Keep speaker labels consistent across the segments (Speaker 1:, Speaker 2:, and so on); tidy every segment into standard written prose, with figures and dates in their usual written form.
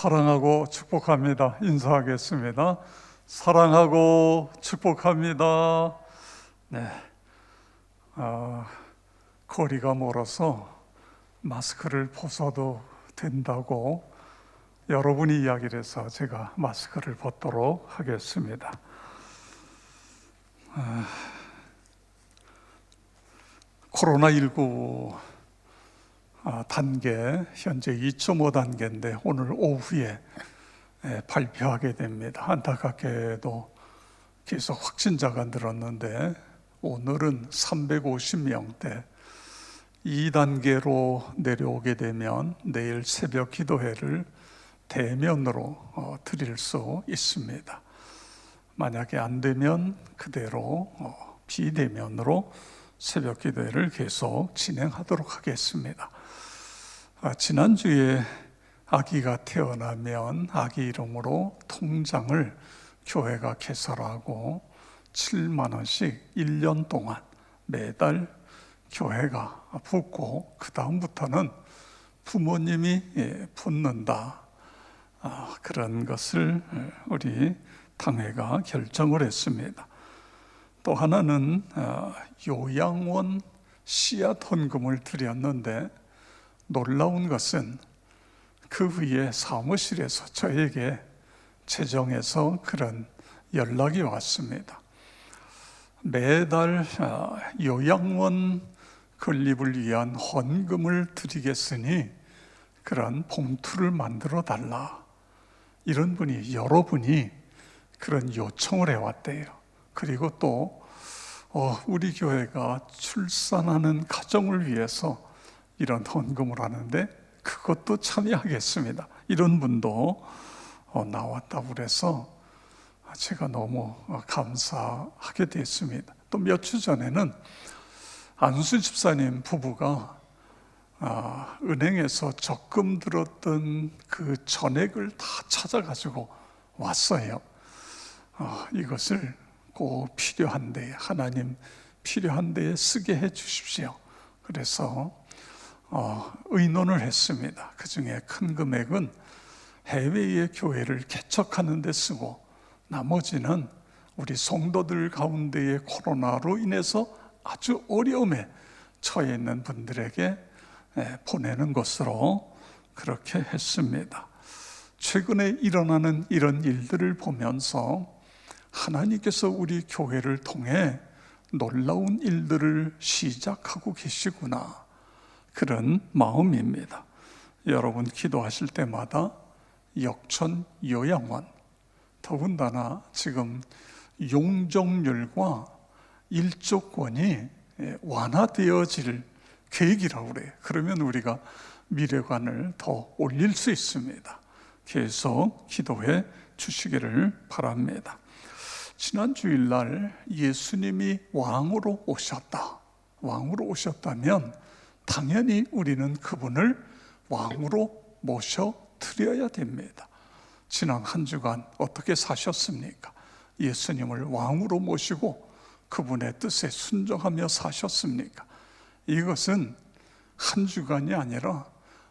Speaker 1: 사랑하고 축복합니다. 인사하겠습니다. 사랑하고 축복합니다. 네, 거리가 멀어서 마스크를 벗어도 된다고 여러분이 이야기를 해서 제가 마스크를 벗도록 하겠습니다. 코로나19 단계 현재 2.5 단계인데 오늘 오후에 발표하게 됩니다. 안타깝게도 계속 확진자가 늘었는데 오늘은 350명대 2단계로 내려오게 되면 내일 새벽 기도회를 대면으로 드릴 수 있습니다. 만약에 안 되면 그대로 비대면으로 새벽 기도회를 계속 진행하도록 하겠습니다. 지난주에 아기가 태어나면 아기 이름으로 통장을 교회가 개설하고 7만 원씩 1년 동안 매달 교회가 붓고 그 다음부터는 부모님이 붓는다, 그런 것을 우리 당회가 결정을 했습니다. 또 하나는 요양원 씨앗 헌금을 드렸는데 놀라운 것은 그 후에 사무실에서 저에게 재정에서 그런 연락이 왔습니다. 매달 요양원 건립을 위한 헌금을 드리겠으니 그런 봉투를 만들어 달라, 이런 분이 여러분이 그런 요청을 해왔대요. 그리고 또 우리 교회가 출산하는 가정을 위해서 이런 헌금을 하는데 그것도 참여하겠습니다, 이런 분도 나왔다고 그래서 제가 너무 감사하게 됐습니다. 또 몇 주 전에는 안수 집사님 부부가 은행에서 적금 들었던 그 전액을 다 찾아가지고 왔어요. 이것을 꼭 필요한 데에, 하나님 필요한 데에 쓰게 해 주십시오. 그래서 의논을 했습니다. 그 중에 큰 금액은 해외의 교회를 개척하는 데 쓰고 나머지는 우리 성도들 가운데의 코로나로 인해서 아주 어려움에 처해 있는 분들에게 보내는 것으로 그렇게 했습니다. 최근에 일어나는 이런 일들을 보면서 하나님께서 우리 교회를 통해 놀라운 일들을 시작하고 계시구나, 그런 마음입니다. 여러분 기도하실 때마다 역천 요양원, 더군다나 지금 용적률과 일조권이 완화되어질 계획이라고 그래요. 그러면 우리가 미래관을 더 올릴 수 있습니다. 계속 기도해 주시기를 바랍니다. 지난 주일날 예수님이 왕으로 오셨다, 왕으로 오셨다면 당연히 우리는 그분을 왕으로 모셔드려야 됩니다. 지난 한 주간 어떻게 사셨습니까? 예수님을 왕으로 모시고 그분의 뜻에 순종하며 사셨습니까? 이것은 한 주간이 아니라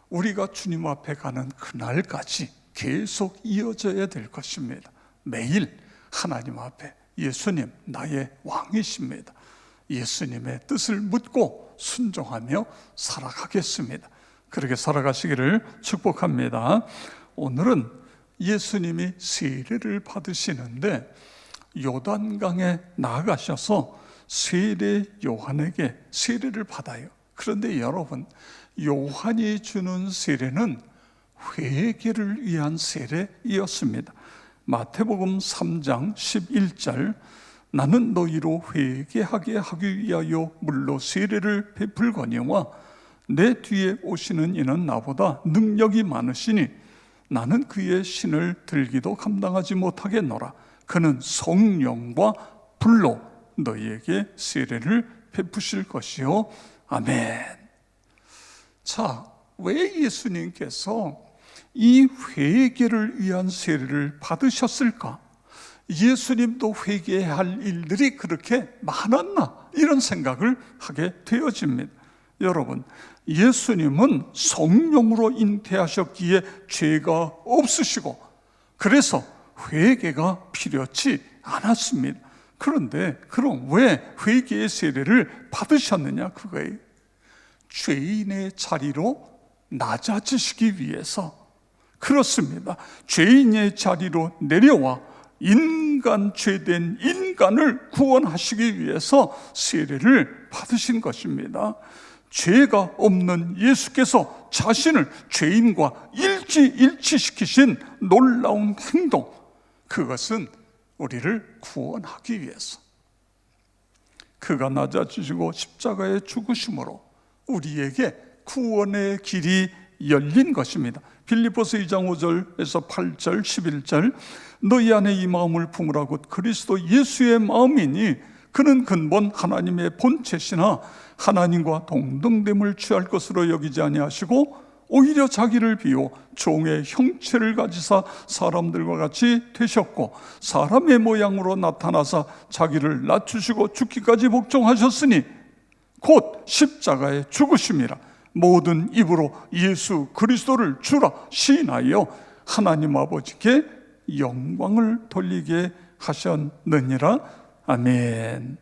Speaker 1: 우리가 주님 앞에 가는 그날까지 계속 이어져야 될 것입니다. 매일 하나님 앞에 예수님 나의 왕이십니다, 예수님의 뜻을 묻고 순종하며 살아가겠습니다. 그렇게 살아가시기를 축복합니다. 오늘은 예수님이 세례를 받으시는데 요단강에 나아가셔서 세례 요한에게 세례를 받아요. 그런데 여러분, 요한이 주는 세례는 회개를 위한 세례이었습니다. 마태복음 3장 11절, 나는 너희로 회개하게 하기 위하여 물로 세례를 베풀거니와 내 뒤에 오시는 이는 나보다 능력이 많으시니 나는 그의 신을 들기도 감당하지 못하겠노라. 그는 성령과 불로 너희에게 세례를 베푸실 것이요. 아멘. 자, 왜 예수님께서 이 회개를 위한 세례를 받으셨을까? 예수님도 회개해야 할 일들이 그렇게 많았나? 이런 생각을 하게 되어집니다. 여러분, 예수님은 성령으로 잉태하셨기에 죄가 없으시고 그래서 회개가 필요치 않았습니다. 그런데 그럼 왜 회개의 세례를 받으셨느냐? 그거예요. 죄인의 자리로 낮아지시기 위해서. 그렇습니다. 죄인의 자리로 내려와 인간, 죄된 인간을 구원하시기 위해서 세례를 받으신 것입니다. 죄가 없는 예수께서 자신을 죄인과 일치시키신 놀라운 행동, 그것은 우리를 구원하기 위해서. 그가 낮아지시고 십자가에 죽으심으로 우리에게 구원의 길이 열린 것입니다. 빌립보서 2장 5절에서 8절 11절 너희 안에 이 마음을 품으라 곧 그리스도 예수의 마음이니 그는 근본 하나님의 본체시나 하나님과 동등됨을 취할 것으로 여기지 아니하시고 오히려 자기를 비워 종의 형체를 가지사 사람들과 같이 되셨고 사람의 모양으로 나타나사 자기를 낮추시고 죽기까지 복종하셨으니 곧 십자가에 죽으심이라. 모든 입으로 예수 그리스도를 주라 시인하여 하나님 아버지께 영광을 돌리게 하셨느니라. 아멘.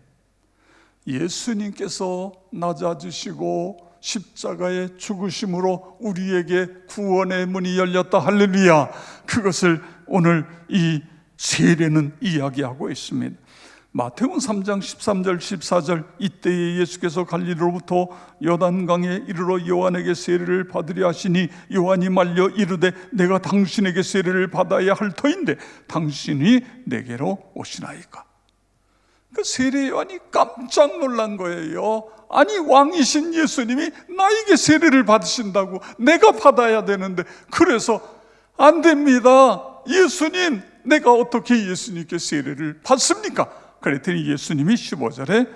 Speaker 1: 예수님께서 낮아지시고 십자가의 죽으심으로 우리에게 구원의 문이 열렸다. 할렐루야. 그것을 오늘 이 세례는 이야기하고 있습니다. 마태복음 3장 13절 14절 이때에 예수께서 갈릴리로부터 요단강에 이르러 요한에게 세례를 받으려 하시니 요한이 말려 이르되 내가 당신에게 세례를 받아야 할 터인데 당신이 내게로 오시나이까. 그 세례 요한이 깜짝 놀란 거예요. 아니, 왕이신 예수님이 나에게 세례를 받으신다고? 내가 받아야 되는데. 그래서 안 됩니다. 예수님, 내가 어떻게 예수님께 세례를 받습니까? 그랬더니 예수님이 15절에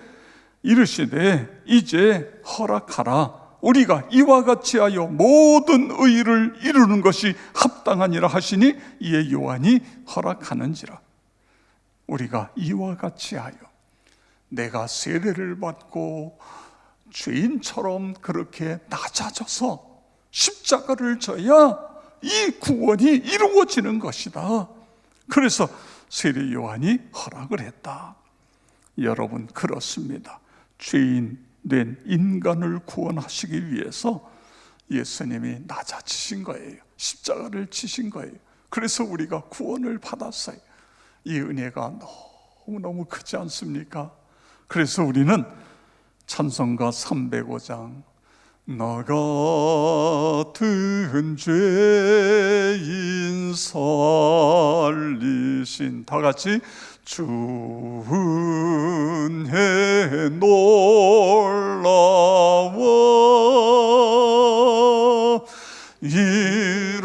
Speaker 1: 이르시되 이제 허락하라. 우리가 이와 같이 하여 모든 의를 이루는 것이 합당하니라 하시니 이에 요한이 허락하는지라. 우리가 이와 같이 하여, 내가 세례를 받고 죄인처럼 그렇게 낮아져서 십자가를 져야 이 구원이 이루어지는 것이다. 그래서 세례 요한이 허락을 했다. 여러분, 그렇습니다. 죄인 된 인간을 구원하시기 위해서 예수님이 낮아지신 거예요. 십자가를 지신 거예요. 그래서 우리가 구원을 받았어요. 이 은혜가 너무너무 크지 않습니까? 그래서 우리는 찬송가 305장 나 같은 죄인 살리신, 다 같이 주 은혜 놀라워 이뤘던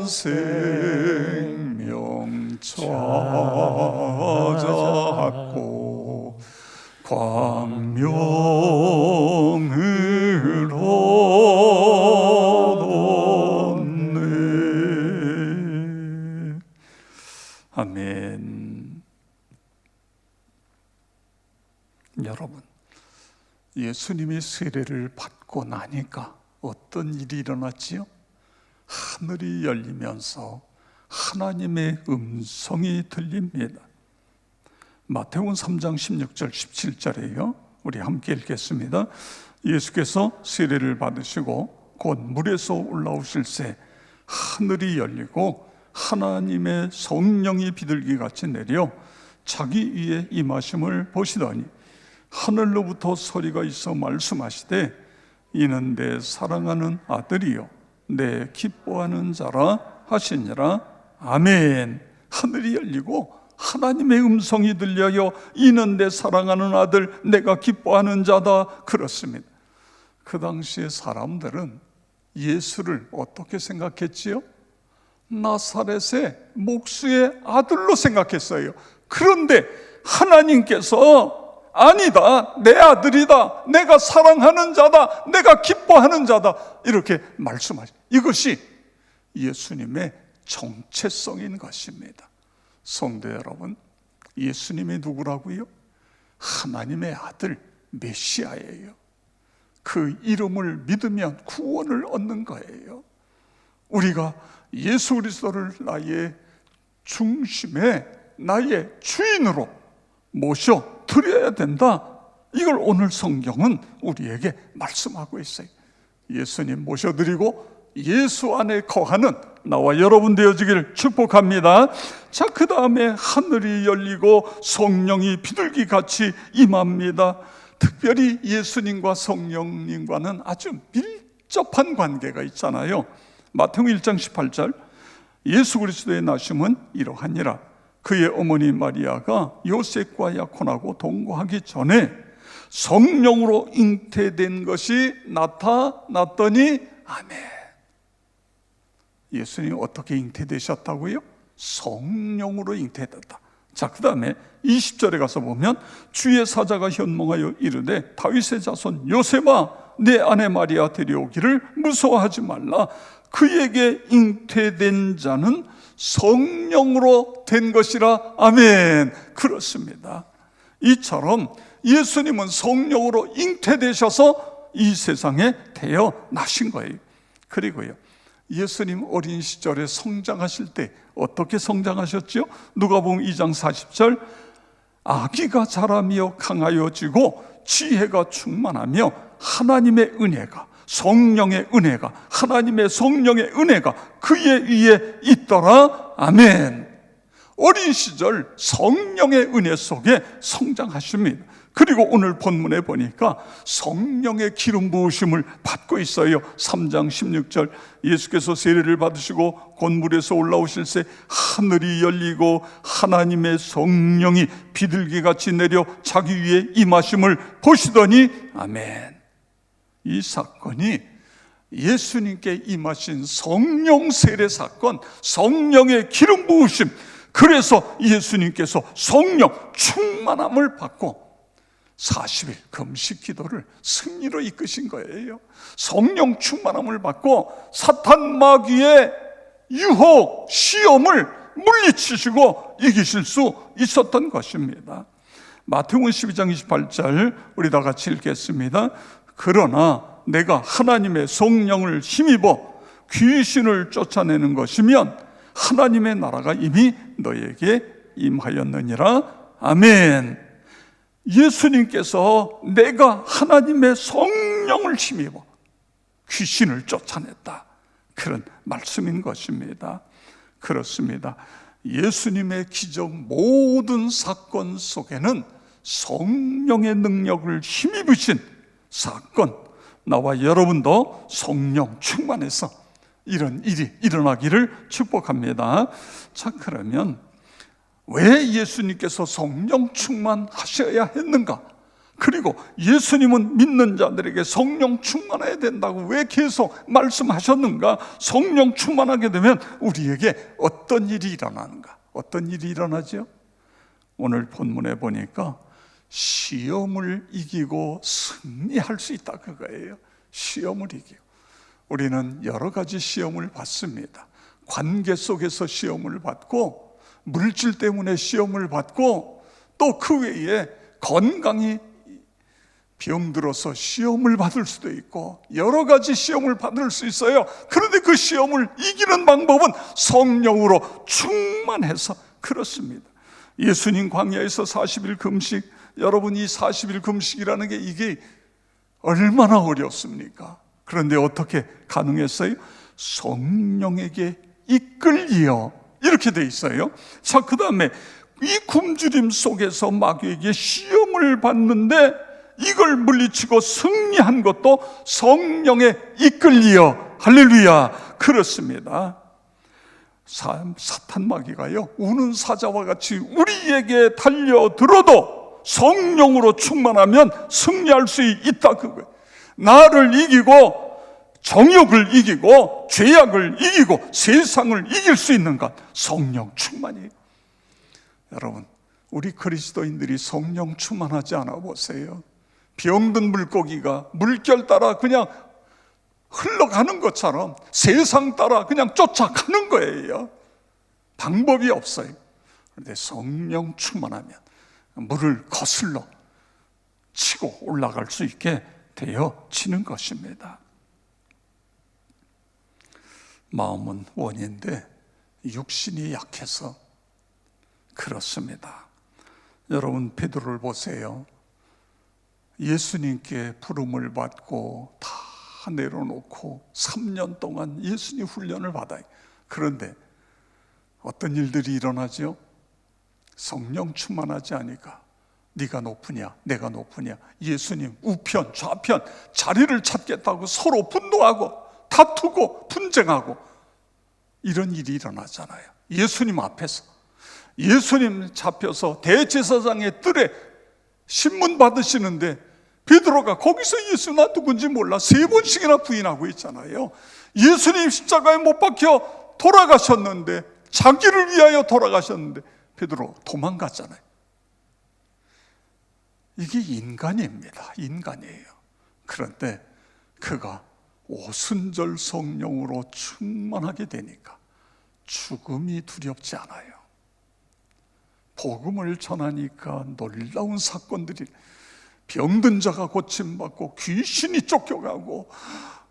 Speaker 1: 생명 찾았고 광명을 얻었네. 아멘. 여러분, 예수님이 세례를 받고 나니까 어떤 일이 일어났지요? 하늘이 열리면서 하나님의 음성이 들립니다. 마태복음 3장 16절 17절이에요. 우리 함께 읽겠습니다. 예수께서 세례를 받으시고 곧 물에서 올라오실새 하늘이 열리고 하나님의 성령이 비둘기같이 내려 자기 위에 임하심을 보시더니 하늘로부터 소리가 있어 말씀하시되 이는 내 사랑하는 아들이요 내 기뻐하는 자라 하시니라. 아멘. 하늘이 열리고 하나님의 음성이 들려요. 이는 내 사랑하는 아들, 내가 기뻐하는 자다. 그렇습니다. 그 당시에 사람들은 예수를 어떻게 생각했지요? 나사렛의 목수의 아들로 생각했어요. 그런데 하나님께서 아니다, 내 아들이다, 내가 사랑하는 자다, 내가 기뻐하는 자다, 이렇게 말씀하시죠. 이것이 예수님의 정체성인 것입니다. 성도 여러분, 예수님이 누구라고요? 하나님의 아들, 메시아예요. 그 이름을 믿으면 구원을 얻는 거예요. 우리가 예수 그리스도를 나의 중심에 나의 주인으로 모셔 드려야 된다. 이걸 오늘 성경은 우리에게 말씀하고 있어요. 예수님 모셔드리고 예수 안에 거하는 나와 여러분 되어지기를 축복합니다. 자, 그 다음에 하늘이 열리고 성령이 비둘기같이 임합니다. 특별히 예수님과 성령님과는 아주 밀접한 관계가 있잖아요. 마태복음 1장 18절, 예수 그리스도의 나심은 이러하니라. 그의 어머니 마리아가 요셉과 약혼하고 동거하기 전에 성령으로 잉태된 것이 나타났더니 아멘. 예수님 어떻게 잉태되셨다고요? 성령으로 잉태됐다. 자, 그 다음에 20절에 가서 보면 주의 사자가 현몽하여 이르되 다윗의 자손 요셉아 내 아내 마리아 데려오기를 무서워하지 말라. 그에게 잉태된 자는 성령으로 된 것이라. 아멘. 그렇습니다. 이처럼 예수님은 성령으로 잉태되셔서 이 세상에 태어나신 거예요. 그리고요, 예수님 어린 시절에 성장하실 때 어떻게 성장하셨죠? 누가복음 2장 40절, 아기가 자라며 강하여지고 지혜가 충만하며 하나님의 은혜가, 성령의 은혜가, 하나님의 성령의 은혜가 그의 위에 있더라. 아멘. 어린 시절 성령의 은혜 속에 성장하십니다. 그리고 오늘 본문에 보니까 성령의 기름 부으심을 받고 있어요. 3장 16절, 예수께서 세례를 받으시고 곤물에서 올라오실새 하늘이 열리고 하나님의 성령이 비둘기같이 내려 자기 위에 임하심을 보시더니 아멘. 이 사건이 예수님께 임하신 성령 세례 사건, 성령의 기름 부으심, 그래서 예수님께서 성령 충만함을 받고 40일 금식 기도를 승리로 이끄신 거예요. 성령 충만함을 받고 사탄 마귀의 유혹, 시험을 물리치시고 이기실 수 있었던 것입니다. 마태복음 12장 28절 우리 다 같이 읽겠습니다. 그러나 내가 하나님의 성령을 힘입어 귀신을 쫓아내는 것이면 하나님의 나라가 이미 너에게 임하였느니라. 아멘. 예수님께서 내가 하나님의 성령을 힘입어 귀신을 쫓아냈다, 그런 말씀인 것입니다. 그렇습니다. 예수님의 기적 모든 사건 속에는 성령의 능력을 힘입으신 사건, 나와 여러분도 성령 충만해서 이런 일이 일어나기를 축복합니다. 자, 그러면 왜 예수님께서 성령 충만하셔야 했는가? 그리고 예수님은 믿는 자들에게 성령 충만해야 된다고 왜 계속 말씀하셨는가? 성령 충만하게 되면 우리에게 어떤 일이 일어나는가? 어떤 일이 일어나죠? 오늘 본문에 보니까 시험을 이기고 승리할 수 있다, 그거예요. 시험을 이기고. 우리는 여러 가지 시험을 받습니다. 관계 속에서 시험을 받고, 물질 때문에 시험을 받고, 또 그 외에 건강이 병들어서 시험을 받을 수도 있고, 여러 가지 시험을 받을 수 있어요. 그런데 그 시험을 이기는 방법은 성령으로 충만해서 그렇습니다. 예수님 광야에서 40일 금식, 여러분 이 40일 금식이라는 게 이게 얼마나 어렵습니까? 그런데 어떻게 가능했어요? 성령에게 이끌리어, 이렇게 돼 있어요. 자, 그 다음에 이 굶주림 속에서 마귀에게 시험을 받는데 이걸 물리치고 승리한 것도 성령에 이끌리어. 할렐루야. 그렇습니다. 사탄 마귀가요, 우는 사자와 같이 우리에게 달려들어도 성령으로 충만하면 승리할 수 있다, 그거예요. 나를 이기고 정욕을 이기고 죄악을 이기고 세상을 이길 수 있는 것, 성령 충만이에요. 여러분, 우리 그리스도인들이 성령 충만하지 않아 보세요. 병든 물고기가 물결 따라 그냥 흘러가는 것처럼 세상 따라 그냥 쫓아가는 거예요. 방법이 없어요. 그런데 성령 충만하면 물을 거슬러 치고 올라갈 수 있게 되어지는 것입니다. 마음은 원인데 육신이 약해서 그렇습니다. 여러분 베드로를 보세요. 예수님께 부름을 받고 다 내려놓고 3년 동안 예수님 훈련을 받아요. 그런데 어떤 일들이 일어나죠? 성령 충만하지 않으니까 네가 높으냐 내가 높으냐, 예수님 우편 좌편 자리를 찾겠다고 서로 분노하고 다투고 분쟁하고 이런 일이 일어나잖아요. 예수님 앞에서 예수님 잡혀서 대제사장의 뜰에 신문 받으시는데 베드로가 거기서 예수 나 누군지 몰라 3번씩이나 부인하고 있잖아요. 예수님 십자가에 못 박혀 돌아가셨는데, 자기를 위하여 돌아가셨는데 베드로 도망갔잖아요. 이게 인간입니다. 인간이에요. 그런데 그가 오순절 성령으로 충만하게 되니까 죽음이 두렵지 않아요. 복음을 전하니까 놀라운 사건들이, 병든 자가 고침받고 귀신이 쫓겨가고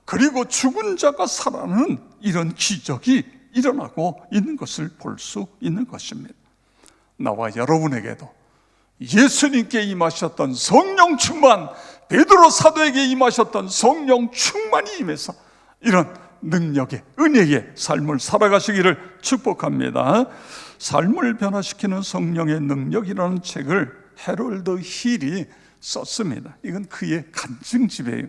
Speaker 1: 그리고 죽은 자가 살아나는 이런 기적이 일어나고 있는 것을 볼 수 있는 것입니다. 나와 여러분에게도 예수님께 임하셨던 성령 충만, 베드로 사도에게 임하셨던 성령 충만이 임해서 이런 능력의 은혜의 삶을 살아가시기를 축복합니다. 삶을 변화시키는 성령의 능력이라는 책을 해럴드 힐이 썼습니다. 이건 그의 간증집이에요.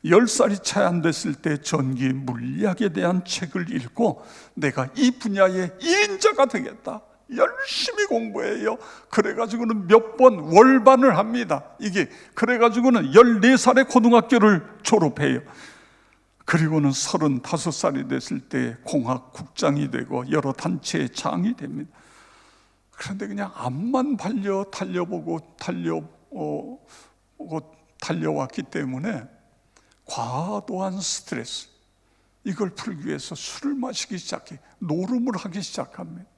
Speaker 1: 10살이 채 안 됐을 때 전기 물리학에 대한 책을 읽고 내가 이 분야의 1인자가 되겠다, 열심히 공부해요. 그래가지고는 몇 번 월반을 합니다. 이게 그래가지고는 14살에 고등학교를 졸업해요. 그리고는 35살이 됐을 때 공학국장이 되고 여러 단체의 장이 됩니다. 그런데 그냥 앞만 달려보고 달려왔기 때문에 과도한 스트레스, 이걸 풀기 위해서 술을 마시기 시작해 노름을 하기 시작합니다.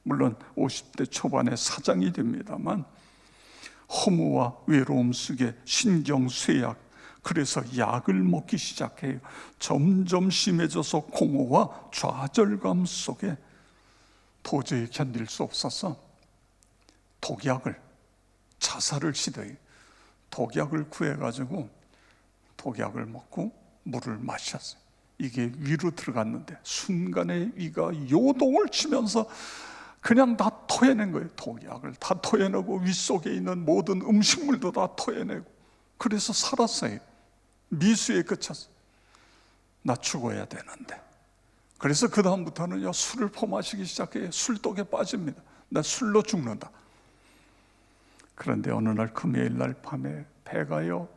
Speaker 1: 물론 50대 초반에 사장이 됩니다만 허무와 외로움 속에 신경쇠약, 그래서 약을 먹기 시작해요. 점점 심해져서 공허와 좌절감 속에 도저히 견딜 수 없어서 자살을 시도해요. 독약을 구해가지고 독약을 먹고 물을 마셨어요. 이게 위로 들어갔는데 순간에 위가 요동을 치면서 그냥 다 토해낸 거예요. 독약을 다 토해내고 윗속에 있는 모든 음식물도 다 토해내고, 그래서 살았어요. 미수에 그쳤어요. 나 죽어야 되는데. 그래서 그 다음부터는요, 술을 퍼마시기 시작해요. 술독에 빠집니다. 나 술로 죽는다. 그런데 어느 날 금요일 날 밤에 배가요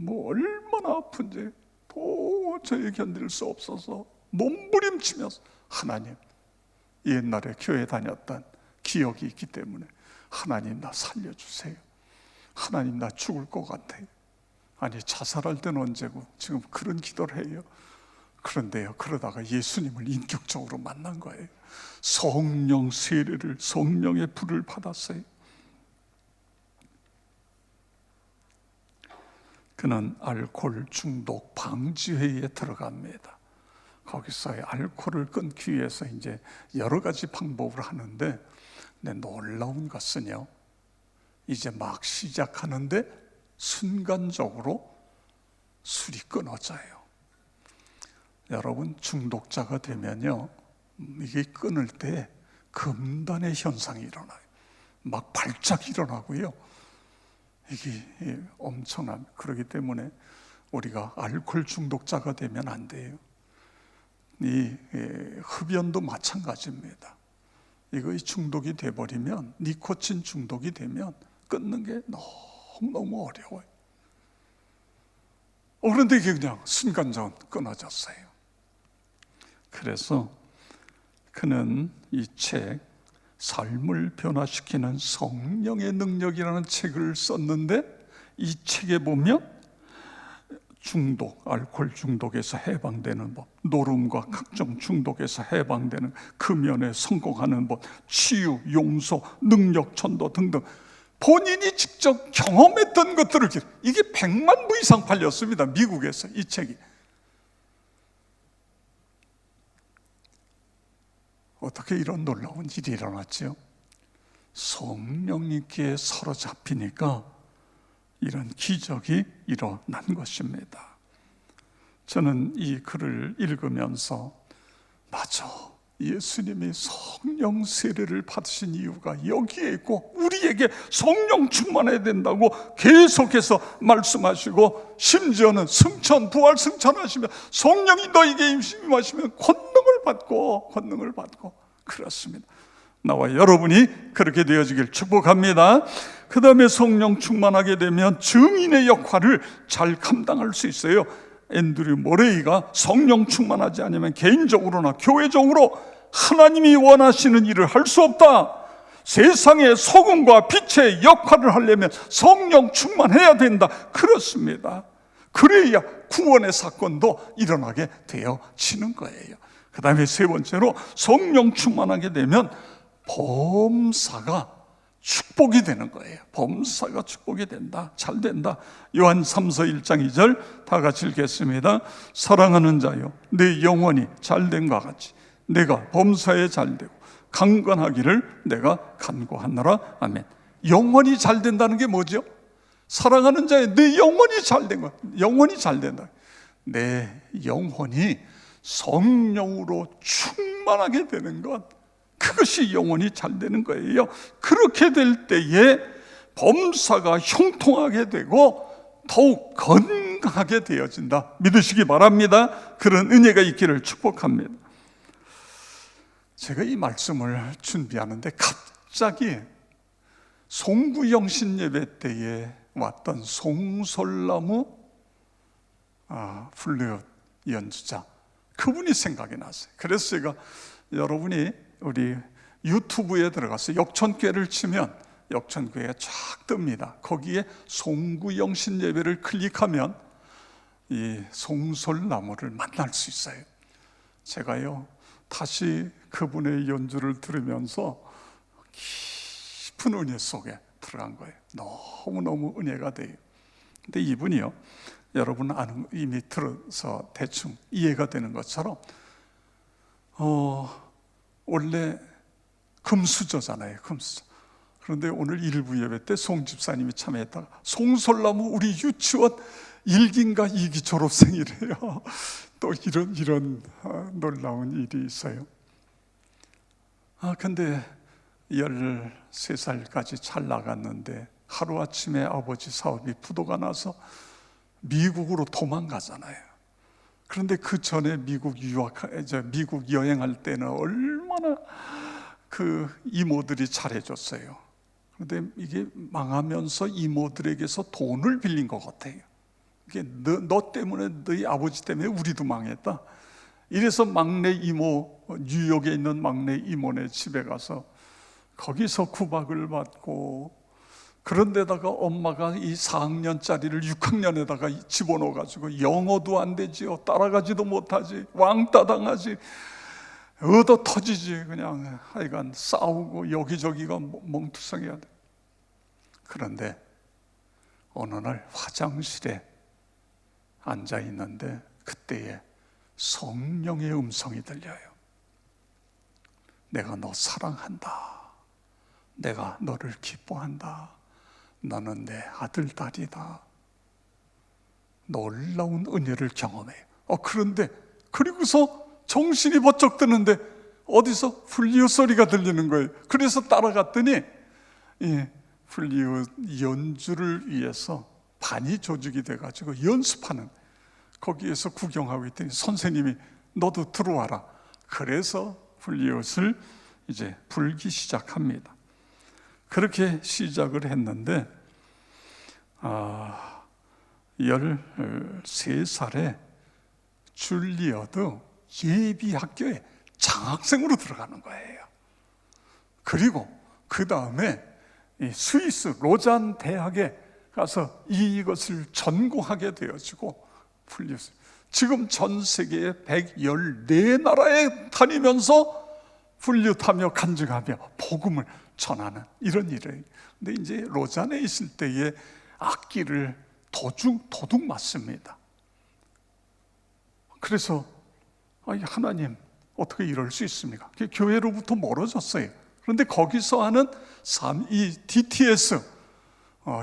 Speaker 1: 얼마나 아픈지 도저히 견딜 수 없어서 몸부림치면서, 하나님, 옛날에 교회 다녔던 기억이 있기 때문에 하나님 나 살려주세요. 하나님 나 죽을 것 같아요. 아니, 자살할 때는 언제고 지금 그런 기도를 해요. 그런데요, 그러다가 예수님을 인격적으로 만난 거예요. 성령 세례를, 성령의 불을 받았어요. 그는 알코올 중독 방지회의에 들어갑니다. 거기서 알코올을 끊기 위해서 이제 여러 가지 방법을 하는데, 놀라운 것은요, 이제 막 시작하는데 순간적으로 술이 끊어져요. 여러분, 중독자가 되면요, 이게 끊을 때 금단의 현상이 일어나요. 막 발작이 일어나고요. 이게 엄청난, 그렇기 때문에 우리가 알코올 중독자가 되면 안 돼요. 이 흡연도 마찬가지입니다. 이거 중독이 돼버리면, 니코틴 중독이 되면 끊는 게 너무너무 어려워요. 그런데 이게 그냥 순간적으로 끊어졌어요. 그래서 그는 이 책, 삶을 변화시키는 성령의 능력이라는 책을 썼는데, 이 책에 보면 알코올 중독에서 해방되는 법, 노름과 각종 중독에서 해방되는 금연에 성공하는 법, 치유, 용서, 능력, 전도 등등 본인이 직접 경험했던 것들을 이게 100만 부 이상 팔렸습니다. 미국에서 이 책이. 어떻게 이런 놀라운 일이 일어났죠? 성령님께 사로잡히니까 이런 기적이 일어난 것입니다. 저는 이 글을 읽으면서 맞아, 예수님이 성령 세례를 받으신 이유가 여기에 있고 우리에게 성령 충만해야 된다고 계속해서 말씀하시고, 심지어는 승천, 부활 승천하시며 성령이 너에게 임하시면 권능을 받고 그렇습니다. 나와 여러분이 그렇게 되어지길 축복합니다. 그 다음에 성령 충만하게 되면 증인의 역할을 잘 감당할 수 있어요. 앤드류 모레이가 성령 충만하지 않으면 개인적으로나 교회적으로 하나님이 원하시는 일을 할 수 없다. 세상의 소금과 빛의 역할을 하려면 성령 충만해야 된다. 그렇습니다. 그래야 구원의 사건도 일어나게 되어지는 거예요. 그 다음에 세 번째로 성령 충만하게 되면 범사가 축복이 되는 거예요. 범사가 축복이 된다. 잘 된다. 요한 3서 1장 2절 다 같이 읽겠습니다. 사랑하는 자여, 내 영혼이 잘된과 같이 내가 범사에 잘되고 강건하기를 내가 간구하노라. 아멘. 영혼이 잘 된다는 게 뭐죠? 사랑하는 자여, 내 영혼이 잘된 것. 영혼이 잘 된다. 내 영혼이 성령으로 충만하게 되는 것, 그것이 영혼이 잘 되는 거예요. 그렇게 될 때에 범사가 형통하게 되고 더욱 건강하게 되어진다. 믿으시기 바랍니다. 그런 은혜가 있기를 축복합니다. 제가 이 말씀을 준비하는데 갑자기 송구영신 예배 때에 왔던 송솔나무 플룻 연주자, 그분이 생각이 났어요. 그래서 제가, 여러분이 우리 유튜브에 들어가서 역천교회를 치면 역천교회가 쫙 뜹니다. 거기에 송구영신 예배를 클릭하면 이 송솔나무를 만날 수 있어요. 제가요, 다시 그분의 연주를 들으면서 깊은 은혜 속에 들어간 거예요. 너무너무 은혜가 돼요. 근데 이분이요, 여러분 아는, 이미 들어서 대충 이해가 되는 것처럼 원래 금수저잖아요. 금수저. 그런데 오늘 일부 예배 때 송 집사님이 참여했다가 송솔나무 우리 유치원 1기인가 2기 졸업생이래요. 또 이런 놀라운 일이 있어요. 근데 13살까지 잘 나갔는데 하루아침에 아버지 사업이 부도가 나서 미국으로 도망가잖아요. 그런데 그 전에 미국 여행할 때는 얼마나 그 이모들이 잘해줬어요. 그런데 이게 망하면서 이모들에게서 돈을 빌린 것 같아요. 이게 너 때문에, 너희 아버지 때문에 우리도 망했다. 이래서 막내 이모, 뉴욕에 있는 막내 이모네 집에 가서 거기서 구박을 받고, 그런데다가 엄마가 이 4학년짜리를 6학년에다가 집어넣어가지고 영어도 안 되지요, 따라가지도 못하지, 왕따 당하지, 얻어 터지지, 그냥 하여간 싸우고 여기저기가 멍투성해야 돼. 그런데 어느 날 화장실에 앉아 있는데 그때에 성령의 음성이 들려요. 내가 너 사랑한다. 내가 너를 기뻐한다. 너는 내 아들, 딸이다. 놀라운 은혜를 경험해요. 그런데 그리고서 정신이 번쩍 드는데 어디서 풀리오 소리가 들리는 거예요. 그래서 따라갔더니 풀리오 연주를 위해서 반이 조직이 돼가지고 연습하는, 거기에서 구경하고 있더니 선생님이 너도 들어와라. 그래서 풀리옷을 이제 불기 시작합니다. 그렇게 시작을 했는데 13살에 줄리어드 예비학교에 장학생으로 들어가는 거예요. 그리고 그 다음에 스위스 로잔 대학에 가서 이것을 전공하게 되어지고 풀렸어요. 지금 전 세계에 114나라에 다니면서 훈련하며 간증하며 복음을 전하는 이런 일을. 근데 이제 로잔에 있을 때에 악기를 도둑 맞습니다. 그래서 하나님 어떻게 이럴 수 있습니까? 교회로부터 멀어졌어요. 그런데 거기서 하는 이 DTS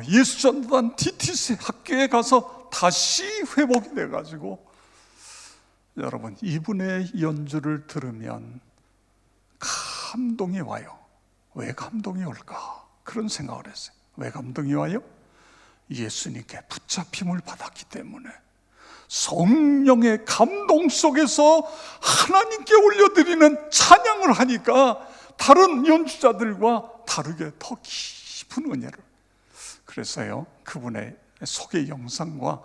Speaker 1: 예수전도단 DTC 학교에 가서 다시 회복이 돼가지고, 여러분 이분의 연주를 들으면 감동이 와요. 왜 감동이 올까? 그런 생각을 했어요. 왜 감동이 와요? 예수님께 붙잡힘을 받았기 때문에. 성령의 감동 속에서 하나님께 올려드리는 찬양을 하니까 다른 연주자들과 다르게 더 깊은 은혜를. 그래서요, 그분의 소개 영상과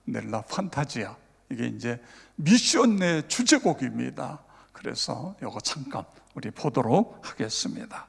Speaker 1: 넬라 판타지아, 이게 이제 미션의 주제곡입니다. 그래서 이거 잠깐 우리 보도록 하겠습니다.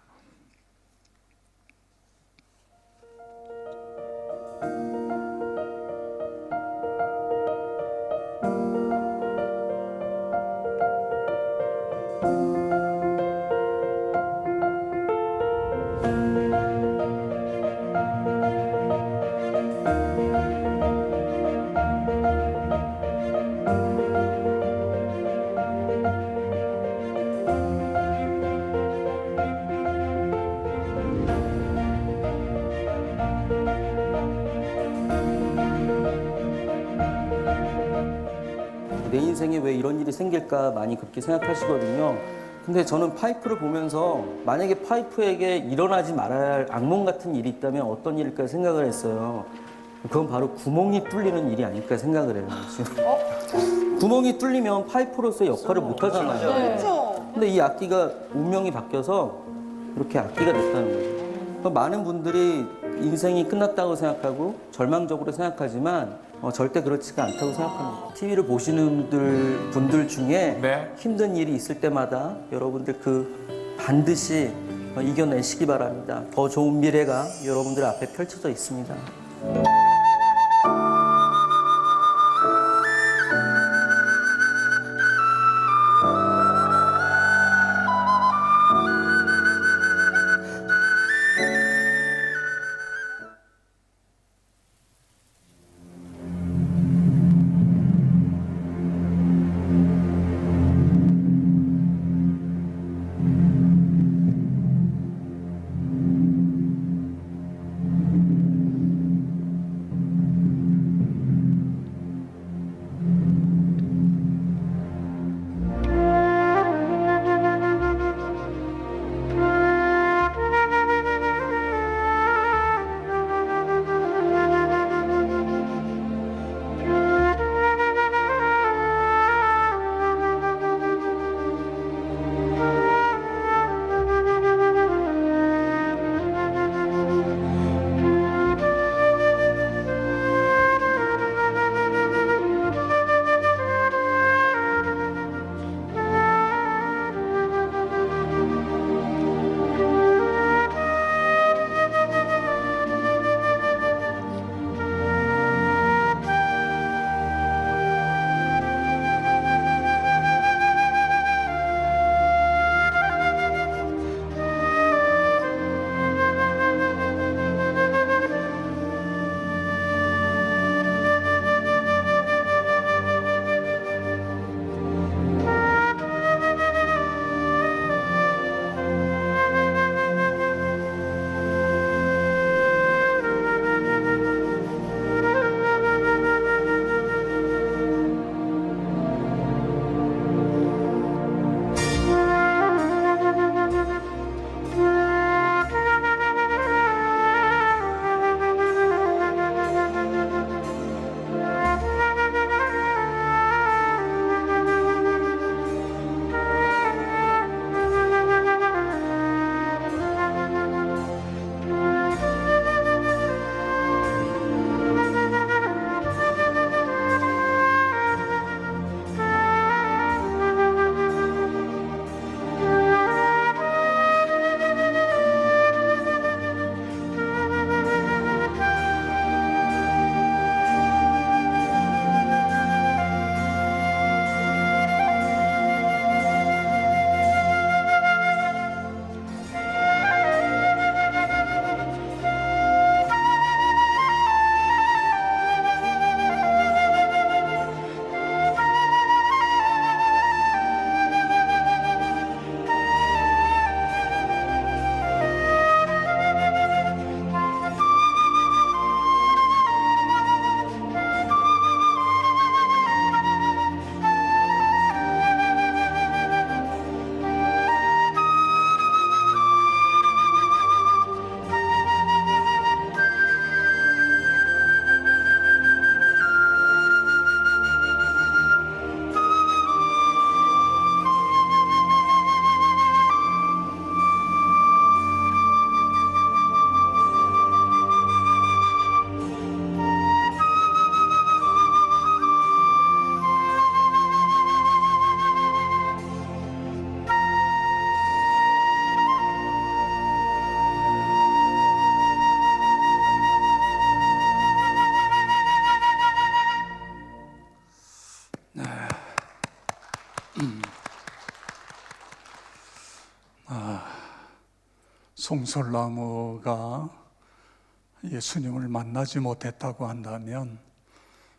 Speaker 2: 내 인생에 왜 이런 일이 생길까 많이 그렇게 생각하시거든요. 근데 저는 파이프를 보면서 만약에 파이프에게 일어나지 말아야 할 악몽 같은 일이 있다면 어떤 일일까 생각을 했어요. 그건 바로 구멍이 뚫리는 일이 아닐까 생각을 해요. 구멍이 뚫리면 파이프로서의 역할을 못 하잖아요. 근데 이 악기가 운명이 바뀌어서 이렇게 악기가 됐다는 거죠. 많은 분들이 인생이 끝났다고 생각하고 절망적으로 생각하지만 절대 그렇지가 않다고 생각합니다. TV를 보시는 분들 중에 힘든 일이 있을 때마다 여러분들 반드시 이겨내시기 바랍니다. 더 좋은 미래가 여러분들 앞에 펼쳐져 있습니다.
Speaker 1: 송솔나무가 예수님을 만나지 못했다고 한다면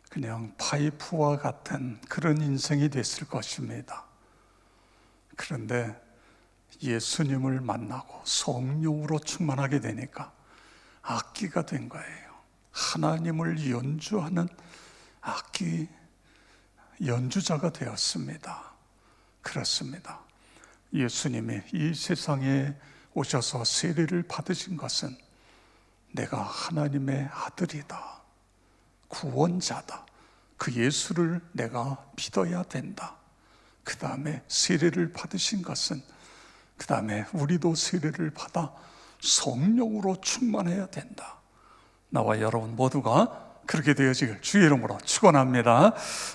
Speaker 1: 그냥 파이프와 같은 그런 인생이 됐을 것입니다. 그런데 예수님을 만나고 성령으로 충만하게 되니까 악기가 된 거예요. 하나님을 연주하는 악기 연주자가 되었습니다. 그렇습니다. 예수님이 이 세상에 오셔서 세례를 받으신 것은 내가 하나님의 아들이다, 구원자다, 그 예수를 내가 믿어야 된다. 그 다음에 세례를 받으신 것은 그 다음에 우리도 세례를 받아 성령으로 충만해야 된다. 나와 여러분 모두가 그렇게 되어지길 주의 이름으로 축원합니다.